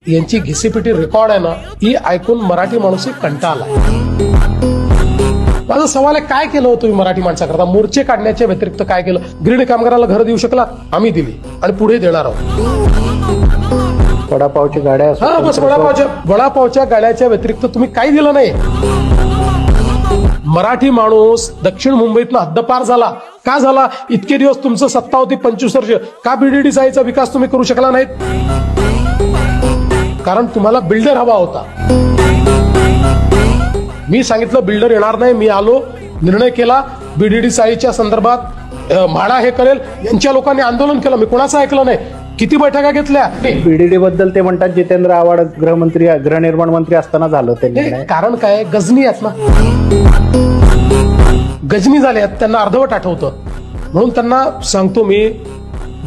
यांची घिसीपिटी रेकॉर्ड आहे ना, ही ऐकून मराठी माणूस कंटाळलाय. माझा सवाल आहे, काय केलं तुम्ही मराठी माणसाकरता? मोर्चे काढण्याच्या व्यतिरिक्त काय केलं? गिरणी कामगाराला घर देऊ शकला? आम्ही दिली आणि पुढे देणार आहोत. वडापावची गाड्या, बस वडापावच्या गाड्याच्या व्यतिरिक्त तुम्ही काही दिलं नाही. मराठी माणूस दक्षिण मुंबईतनं हद्दपार झाला. का झाला? इतके दिवस तुमचं सत्ता होती 25 वर्ष. का बीडीडी साईचा विकास तुम्ही करू शकला नाहीत? कारण तुम्हाला बिल्डर हवा होता. मी सांगितलं बिल्डर येणार नाही. मी आलो, निर्णय केला बीडीडी साईच्या संदर्भात म्हाडा हे करेल. यांच्या लोकांनी आंदोलन केलं. मी कोणाचं ऐकलं नाही. किती बैठका घेतल्या? बीडीडी बद्दल ते म्हणतात जितेंद्र आव्हाड गृहनिर्माण मंत्री असताना झालं ते. कारण काय? गजनी आहेत ना, गजनी झाले आहेत. त्यांना अर्धवट आठवतं. म्हणून त्यांना सांगतो मी,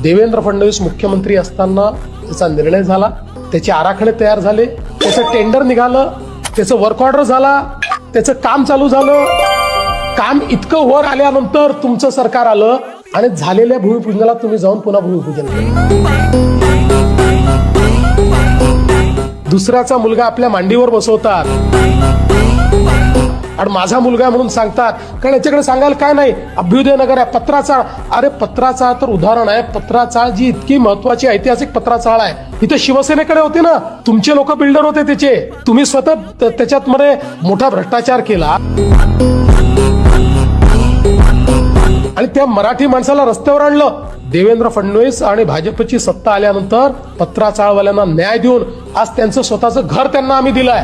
देवेंद्र फडणवीस मुख्यमंत्री असताना त्याचा निर्णय झाला, त्याचे आराखडे तयार झाले, त्याचं टेंडर निघालं, त्याचं वर्क ऑर्डर झाला, त्याचं काम चालू झालं. काम इतकं वर आल्यानंतर तुमचं सरकार आलं आणि झालेल्या भूमिपूजनाला तुम्ही जाऊन पुन्हा भूमिपूजन केलं. दुसऱ्याचा मुलगा आपल्या मांडीवर बसवतात आणि माझा मुलगा म्हणून सांगतात. कारण याच्याकडे सांगायला काय नाही. अभ्युदय नगर आहे, पत्राचाळ. अरे पत्राचाळ तर उदाहरण आहे. पत्राचाळ जी इतकी महत्वाची ऐतिहासिक पत्राचाळ आहे, इथं शिवसेनेकडे होते ना. तुमचे लोक बिल्डर होते त्याचे. तुम्ही स्वतः त्याच्यात मध्ये मोठा भ्रष्टाचार केला आणि त्या मराठी माणसाला रस्त्यावर आणलं. देवेंद्र फडणवीस आणि भाजपची सत्ता आल्यानंतर पत्राचाळवाल्यांना न्याय देऊन आज त्यांचं स्वतःचं घर त्यांना आम्ही दिलंय.